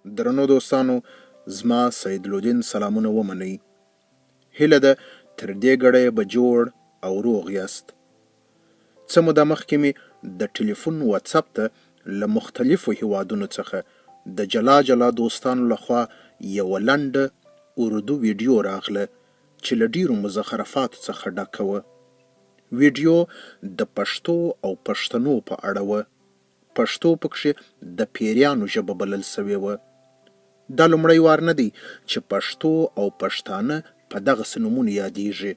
درنو دوستانو، زما سیدالدین سلامونه ومنئ. هیله ده تر دې ګړی به جوړ او روغ یاست. څه موده مخکې مې د ټلیفون واتساپ ته له مختلفو هیوادونو څخه د جلا جلا دوستانو لخوا یوه لنډه اردو ویډیو راغله چې له ډیرو مزخرفاتو څخه ډکه وه. ویډیو د پښتو او پښتنو په اړه وه. پښتو پکښې د پیریانو ژبه بلل سوې وه. دا لومړی وار نه دی چې پښتو او پښتانه په دغسې نومونو یادیږي.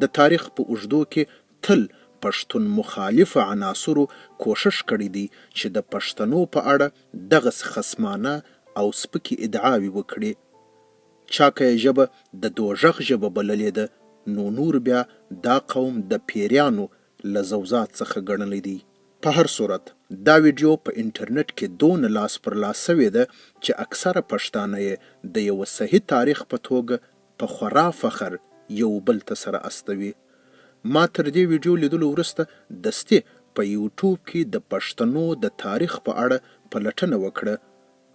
د تاریخ په اوږدو کې تل پښتون مخالفو عناصرو کوښښ کړی دی چې د پښتنو په اړه دغسې خصمانه او سپکې ادعاوې وکړي. چا که یې ژبه د دوژخ ژبه بللې ده، نو نور بیا دا قوم د پیریانو له ذوذات څخه ګڼلی دی. په هر صورت دا ویډیو په انټرنیټ کې دونه لاس پر لاس سوې ده چې اکثره پښتانه یې د یوه صحیح تاریخ په توګه په خورا فخر یو بل ته سره استوي. ما تر دې ویډیو لیدلو وروسته دستي په یوټیوب کې د پښتنو د تاریخ په اړه پلټنه وکړه،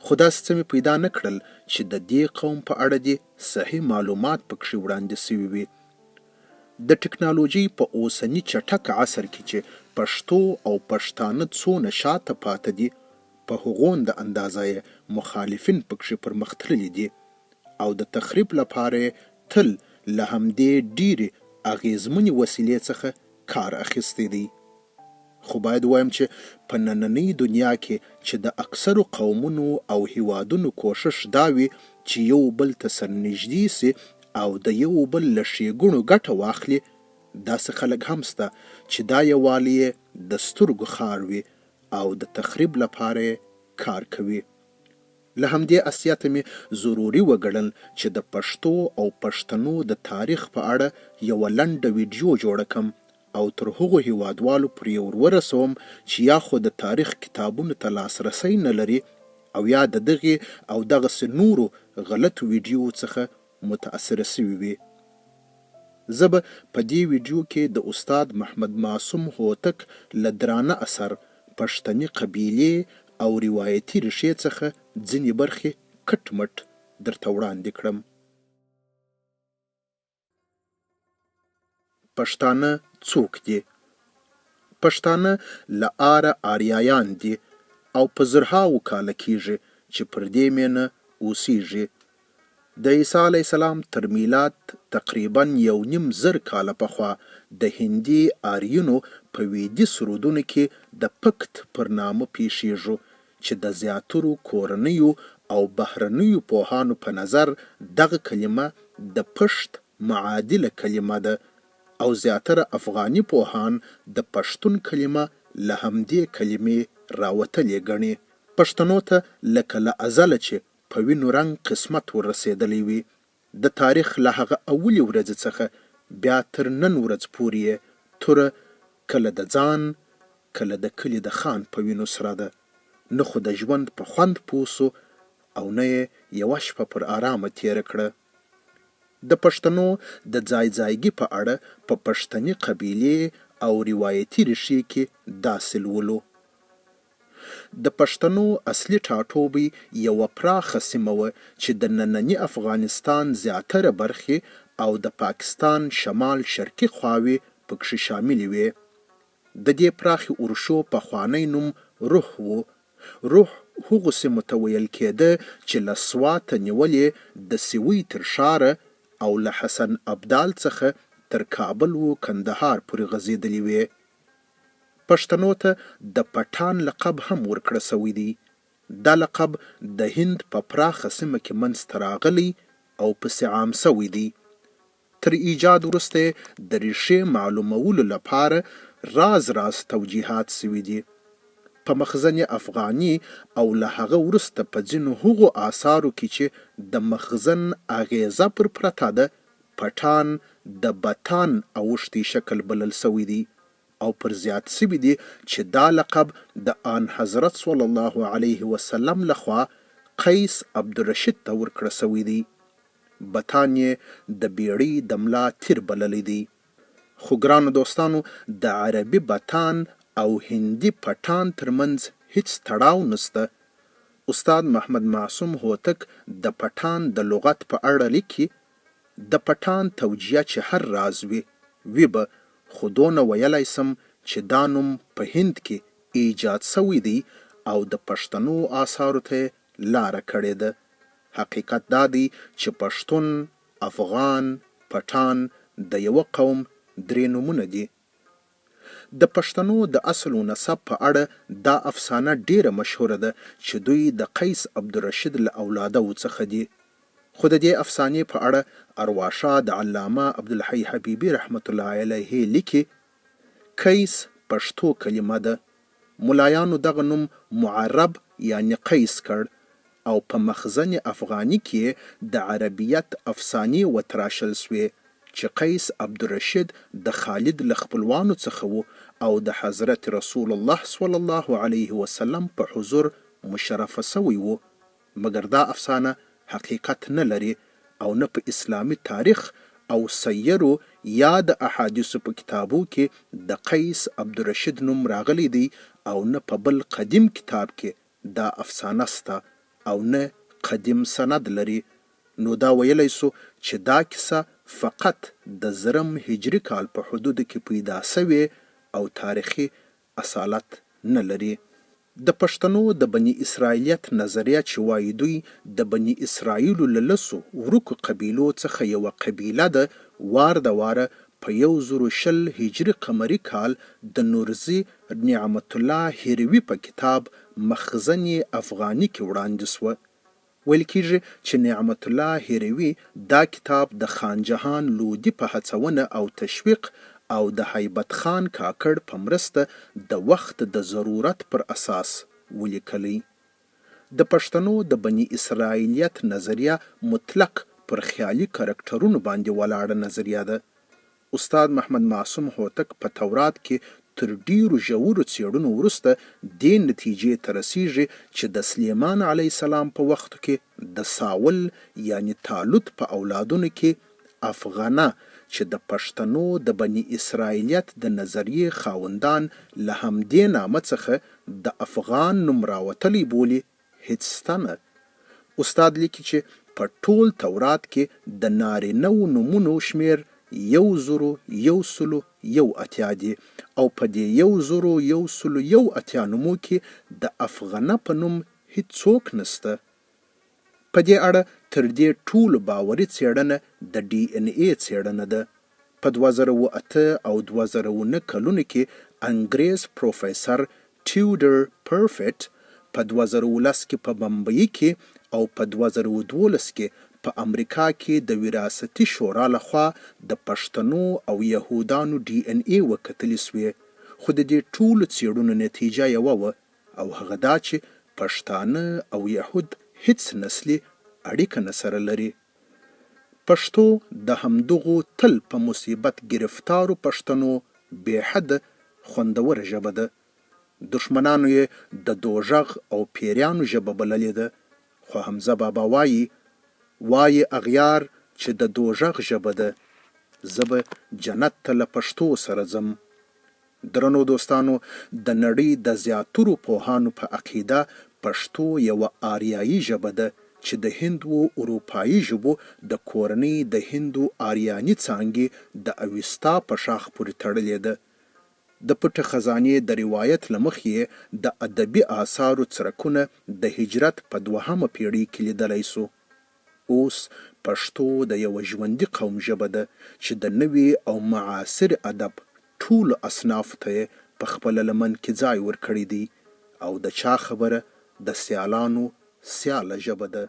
خو داسې څه مې پیدا نه کړل چې د دې قوم په اړه دې صحیح معلومات پکښې وړاندې سوي وي. د ټکنالوژۍ په اوسني چټک عصر کې چې پښتو او پښتانه څونه شاته پاته دي، په هغونده اندازه یې مخالفین پکښې پرمختللي دي او د تخریب لپاره یې تل له همدې ډیرې اغیزمنې وسیلې څخه کار اخیستی دی. خو باید وایم چې په نننۍ دنیا کې چې د اکثرو قومونو او هیوادونو کوښښ دا وي چې یو بل ته سرنږدې سي او د یو بل له ښېګڼو ګټه واخلي، داسې خلک هم سته چې دا یووالی یې د سترګو خار وي او د تخریب لپاره یې کار کوي. له همدې اسیته مې ضروري وګڼل چې د پښتو او پښتنو د تاریخ په اړه یوه لنډه ویډیو جوړه کړم او تر هغو هیوادوالو پرې ورسوم چې یا خو د تاریخ کتابونو ته لاسرسی نه لري او یا د دغې او دغسې نورو غلطو ویډیو څخه متاثره سوي وي. زه به په دې ویډیو کې د استاد محمد معصوم هوتک له درانه اثر پښتني قبیلې او روایتي ریښې څخه ځینې برخې کټ مټ درته وړاندې کړم. پښتانه څوک دي؟ پښتانه له آره آریایان دي او په زرهاوو کاله کیږي چې پر دې مینه اوسیږي. د عیسی علیه السلام تر میلاد تقریبا 1.5 کاله پخوا د هندي آریونو په ویدي سرودونو کې د پکت پر نامه پیښیږي چې د زیاترو کورنیو او بهرنیو پوهانو په نظر دغه کلمه د پشت معادله کلمه ده او زیاتره افغاني پوهان د پښتون کلمه له همدې کلمې راوتلې ګڼي. پښتنو ته لکه له ازله چې په وینو رنګ قسمت ورسېدلی وي، د تاریخ له هغه اولې ورځې څخه بیا تر نن ورځ پورې یې توره کله د ځان کله د کلي د خان په وینو سره ده. نه خو د ژوند په خوند پوه سو او نه یې یوه شپه پر آرامه تېره کړه. د پښتنو د ځای ځایګي په اړه په پښتني قبیلې او روایتي ریښې کې داسې لولو. د پښتنو اصلي ټاټوبی یوه پراخه سیمه وه چې د ننني افغانستان زیاتره برخې او د پاکستان شمال شرقي خواوې پکښې شاملې وې. د دې پراخې اورشو پخوانی نوم روح و. روح هغو سیمو ته ویل کېده چې له سواته نیولې د سوي تر ښاره او له حسن ابدال څخه تر کابل و کندهار پورې غځېدلې وې. پښتنو ته د پټان لقب هم ورکړه سوی دی. دا لقب د هند په پراخه سیمه کې منځته راغلی او پسې عام سوی دی. تر ایجاد وروسته د ریښې معلومولو لپاره راز راز توجیهات سوي دي. په مخزن افغاني او له هغه وروسته په ځینو هغو آثارو کې چې د مخزن اغیزه پر پرته ده، پټان د بتان اوښتی شکل بلل سوی دی او پر زیات سوي دي چې دا لقب د آن حضرت صلی الله علیه وسلم لخوا قیس عبدالرشید ته ورکړه سوی دی. بتان یې د بیړۍ د ملا تیر بللی دی. خو ګرانو دوستانو، د عربي بتان او هندي پټان ترمنځ هیڅ تړاو نسته. استاد محمد معصوم هوتک د پټان د لغت په اړه لیکي د پټان توجیه چې هر راز وي به خو دونه ویلی سم چې دا نوم په هند کې ایجاد سوی دی او د پښتنو آثارو ته لاره کړې ده. حقیقت دا دی چې پښتون، افغان، پټان د یوه قوم درې نومونه دي. د پښتنو د اصل و نسب په اړه دا افسانه ډیره مشهوره ده چې دوی د قیس عبدالرشید له اولاده څخه دي. خو د دې افسانې په اړه ارواښاد علامه عبدالحی حبیبي رحمت الله علیه لیکي قیس پښتو کلمه ده. ملایانو دغه نوم معرب یعنی قیس کړ او په مخزن افغانی کې د عربیت افسانې وتراشل سوې چې قیس عبدالرشید د خالد له خپلوانو څخه و او د حضرت رسول الله صلی الله علیه وسلم په حضور مشرفه سوی و. مګر دا افسانه حقیقت نه لري او نه په اسلامي تاریخ او سیرو یا د احادیثو په کتابو کې د قیس عبدالرشید نوم راغلی دی او نه په بل قدیم کتاب کې دا افسانه سته او نه قدیم سند لري. نو دا ویلی سو چې دا کیسه فقط د زرم هجری کال په حدودو کې پیدا سوې او تاریخي اصالت نه لري. د پښتنو د بني اسرائیلیت نظریه چې وایي دوی د بني اسرائیلو له لسو ورکو قبیلو څخه یوه قبیله ده وار د واره په 1020 هجري قمري کال د نورزي نعمت الله هروي په کتاب مخزن افغانی کې وړاندې سوه. ویل کېږي چې نعمت الله هروي دا کتاب د خان جهان لودي په هڅونه او تشویق او د هیبت خان کاکړ په مرسته د وخت د ضرورت پر اساس ولیکلی. د پښتنو د بني اسرائیلیت نظریه مطلق پر خیالي کرکټرونو باندې ولاړه نظریه ده. استاد محمد معصوم هوتک په تورات کې تر ډیرو ژورو څیړنو وروسته دې نتیجې ته رسیږي چې د سلیمان علیه السلام په وخت کې د ساول یعنی طالوت په اولادونو کې افغانه چې د پښتنو د بني اسرائیلیت د نظریې خاوندان له همدې نامه څخه د افغان نوم راوتلی بولي هیڅ سته نه. استاد لیکي چې په ټول تورات کې د نارینه‌و نومونو شمیر 1080 دي او په دې 1080 نومو کې د افغانه په نوم هیڅوک نسته. په دې اړه تر دې ټولو باوري څېړنه د ډي ان اے څېړنه ده. په 2008 او 2009 کلونو کې انګریز پروفیسر ټیوډر پرفیټ په 2010 کې په بمبئی کې او په 2012 کې په امریکا کې د وراثتي شورا لخوا د پښتنو او یهودانو ډي ان اے وکتلی سوې. خو د دې ټولو څېړنو نتیجه یوه وه او هغه دا چې پښتانه او یهود هیڅ نسلي اړیکه نه سره لري. پښتو د همدغو تل په مصیبت گرفتارو پښتنو بې حده خوندوره ژبه ده. دښمنانو یې د دوژغ او پیریانو ژبه بللې ده. خو حمزه بابا وایي اغیار چې د دوژغ ژبه ده زه به جنت ته له پښتو سره ځم. درنو دوستانو، د نړۍ د زیاترو پوهانو په عقیده پښتو یوه آریایي ژبه ده چې د هندو اروپایي ژبو د کورنۍ د هندو آریاني څانګې د اوستا په شاخ پورې تړلې ده. د پټه خزانې د روایت له مخې د ادبي آثارو څرکونه د هجرت په 2مه پیړۍ کې لیدلی سو. اوس پښتو د یوه ژوندي قوم ژبه ده چې د نوي او معاصر ادب ټولو اصنافو ته په خپله لمن کې ځای ورکړی دی او د چا خبره د سیالانو سیاله ژبه ده.